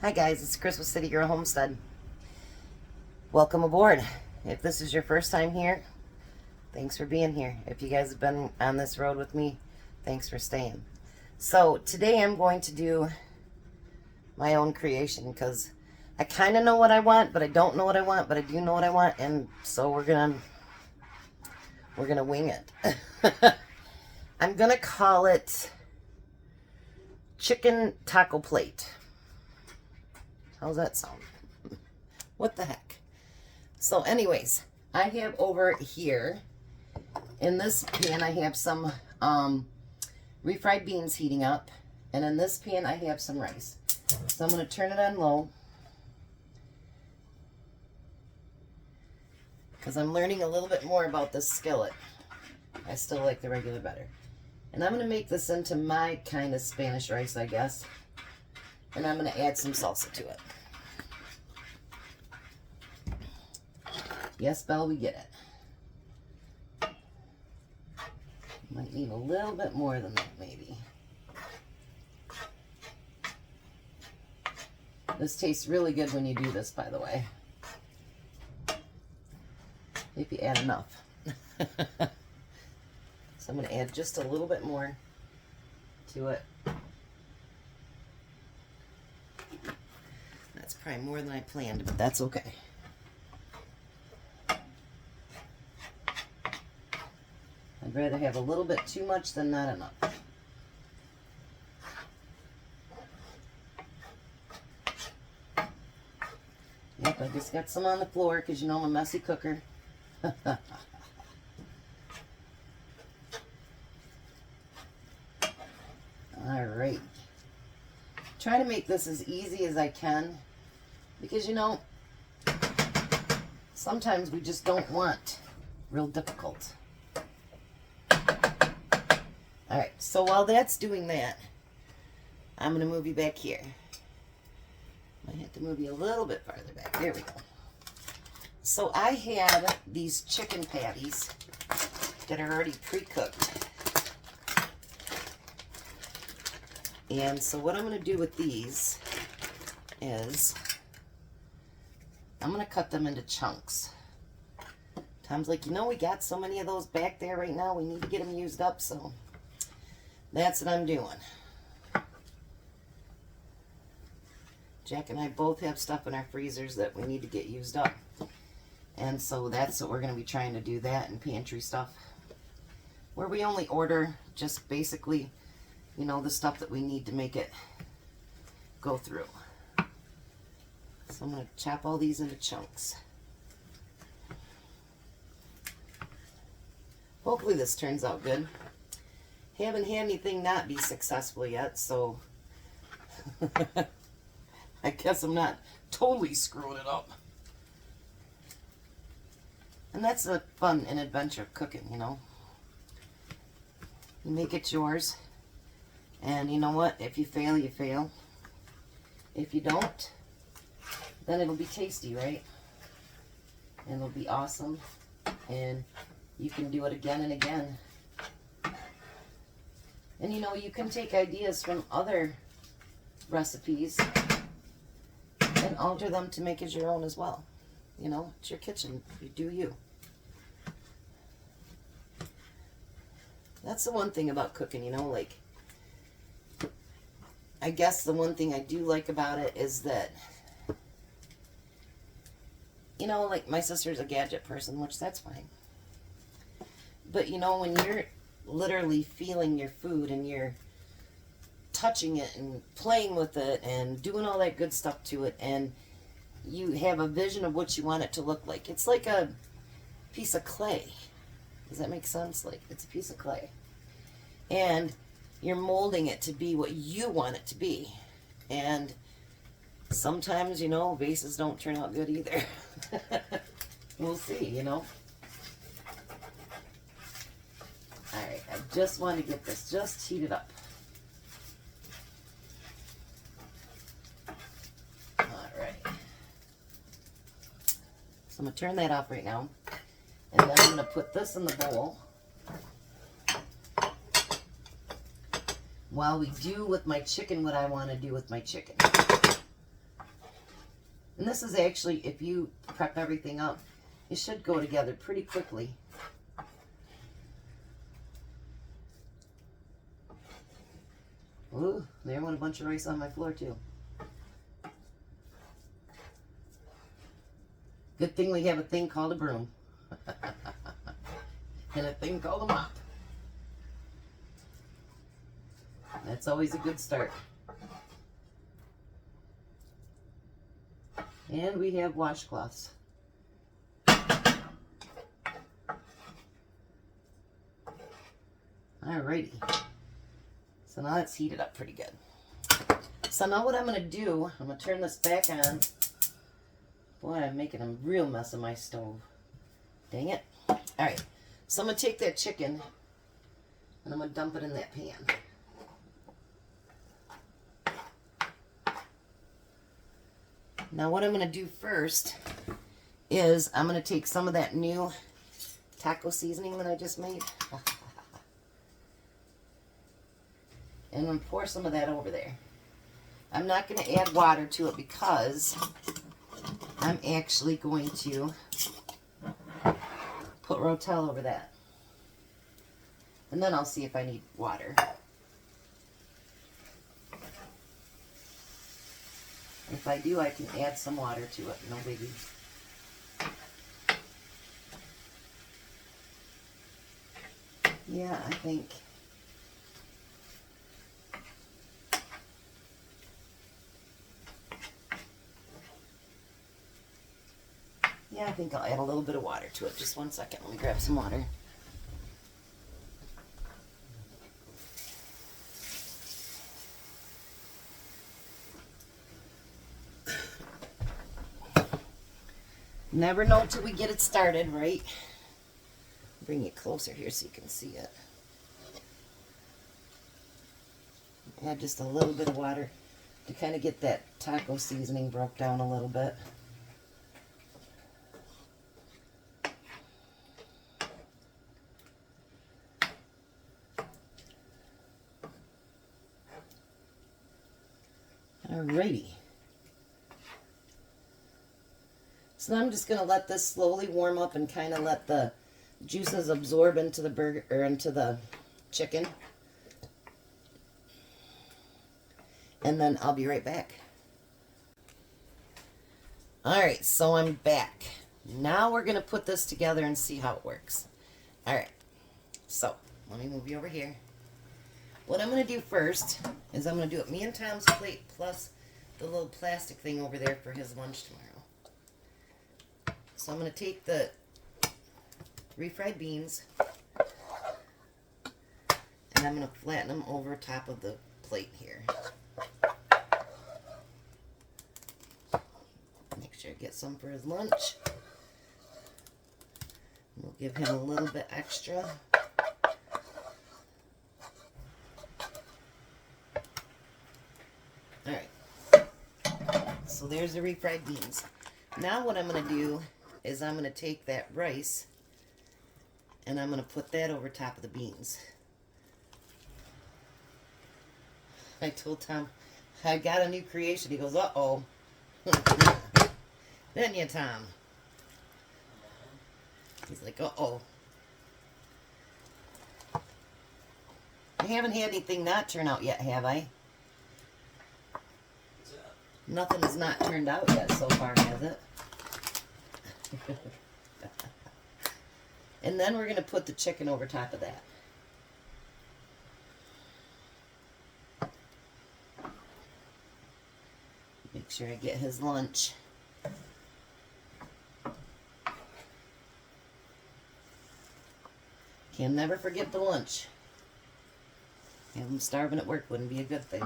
Hi guys, it's Chris with Citygirlhomestead. Welcome aboard. If this is your first time here, thanks for being here. If you guys have been on this road with me, thanks for staying. So today I'm going to do my own creation because I kind of know what I want, but I don't know what I want, but I do know what I want, and so we're gonna wing it. I'm gonna call it chicken taco plate. How's that sound? What the heck? So anyways, I have over here, in this pan I have some refried beans heating up, and in this pan I have some rice. So I'm going to turn it on low, because I'm learning a little bit more about this skillet. I still like the regular better. And I'm going to make this into my kind of Spanish rice, I guess. And I'm going to add some salsa to it. Yes, Belle, we get it. Might need a little bit more than that, maybe. This tastes really good when you do this, by the way. If you add enough. So I'm going to add just a little bit more to it. That's probably more than I planned, but that's okay. I'd rather have a little bit too much than not enough. Yep, I just got some on the floor because you know I'm a messy cooker. Alright. Try to make this as easy as I can because, you know, sometimes we just don't want real difficult. Alright, so while that's doing that, I'm going to move you back here. I have to move you a little bit farther back. There we go. So I have these chicken patties that are already pre-cooked. And so what I'm going to do with these is I'm going to cut them into chunks. Tom's like, you know, we got so many of those back there right now, we need to get them used up, so that's what I'm doing. Jack and I both have stuff in our freezers that we need to get used up. And so that's what we're going to be trying to do, that and pantry stuff. Where we only order just basically, you know, the stuff that we need to make it go through. So I'm going to chop all these into chunks. Hopefully this turns out good. Haven't had anything not be successful yet, so I guess I'm not totally screwing it up. And that's the fun and adventure of cooking, you know. You make it yours. And you know what? If you fail, you fail. If you don't, then it'll be tasty, right? And it'll be awesome. And you can do it again and again. And you know, you can take ideas from other recipes and alter them to make it your own as well. You know, it's your kitchen. You do you. That's the one thing about cooking, you know, like, I guess the one thing I do like about it is that, you know, like my sister's a gadget person, which that's fine. But, you know, when you're literally feeling your food and you're touching it and playing with it and doing all that good stuff to it, and you have a vision of what you want it to look like. It's like a piece of clay. Does that make sense? Like, it's a piece of clay. And you're molding it to be what you want it to be. And sometimes, you know, vases don't turn out good either. We'll see, you know. Alright, I just want to get this just heated up. Alright. So I'm going to turn that off right now. And then I'm going to put this in the bowl. While we do with my chicken what I want to do with my chicken. And this is actually, if you prep everything up, it should go together pretty quickly. Ooh, there went a bunch of rice on my floor too. Good thing we have a thing called a broom. And a thing called a mop. That's always a good start. And we have washcloths. Alrighty. So now it's heated up pretty good. So now what I'm going to do, I'm going to turn this back on. Boy, I'm making a real mess of my stove. Dang it. Alright, so I'm going to take that chicken and I'm going to dump it in that pan. Now what I'm going to do first is I'm going to take some of that new taco seasoning that I just made. And I'm going to pour some of that over there. I'm not going to add water to it because I'm actually going to put Rotel over that. And then I'll see if I need water. If I do, I can add some water to it, no biggie. Yeah, I think. Yeah, I think I'll add a little bit of water to it. Just one second, let me grab some water. Never know till we get it started, right? Bring it closer here so you can see it. Add just a little bit of water to kind of get that taco seasoning broke down a little bit. Alrighty. So now I'm just going to let this slowly warm up and kind of let the juices absorb into the burger or into the chicken. And then I'll be right back. Alright, so I'm back. Now we're going to put this together and see how it works. Alright, so let me move you over here. What I'm going to do first is I'm going to do it me and Tom's plate plus the little plastic thing over there for his lunch tomorrow. So I'm going to take the refried beans and I'm going to flatten them over top of the plate here. Make sure I get some for his lunch. We'll give him a little bit extra. Alright, so there's the refried beans. Now what I'm going to do is I'm going to take that rice and I'm going to put that over top of the beans. I told Tom, I got a new creation. He goes, uh-oh. Didn't you, Tom? He's like, uh-oh. I haven't had anything not turn out yet, have I? Nothing has not turned out yet so far, has it? And then we're going to put the chicken over top of that. Make sure I get his lunch. Can never forget the lunch. Have him starving at work wouldn't be a good thing.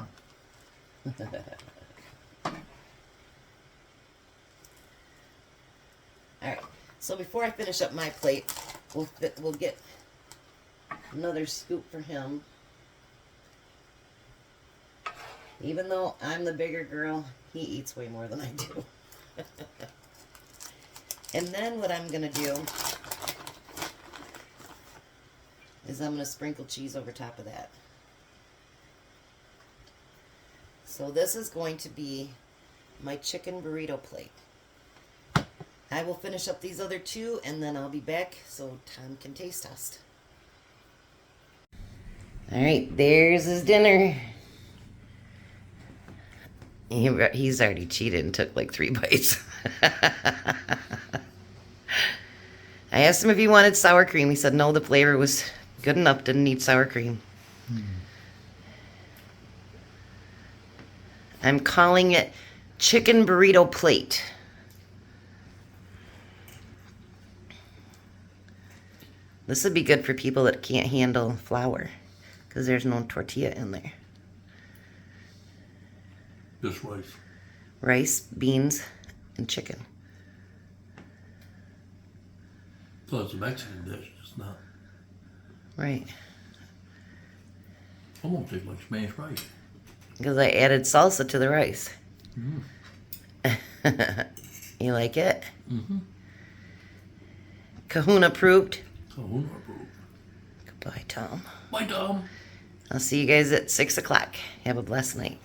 Alright, so before I finish up my plate, we'll get another scoop for him. Even though I'm the bigger girl, he eats way more than I do. And then what I'm going to do is I'm going to sprinkle cheese over top of that. So this is going to be my chicken burrito plate. I will finish up these other two and then I'll be back so Tom can taste test. Alright, there's his dinner. He's already cheated and took like 3 bites. I asked him if he wanted sour cream. He said no, the flavor was good enough, didn't need sour cream. I'm calling it chicken burrito plate. This would be good for people that can't handle flour because there's no tortilla in there. Just rice. Rice, beans, and chicken. So it's a Mexican dish, it's not. Right. I won't take much mashed rice. Because I added salsa to the rice. You like it? Mm-hmm. Kahuna approved. Kahuna approved. Goodbye, Tom. Bye, Tom. I'll see you guys at 6 o'clock. Have a blessed night.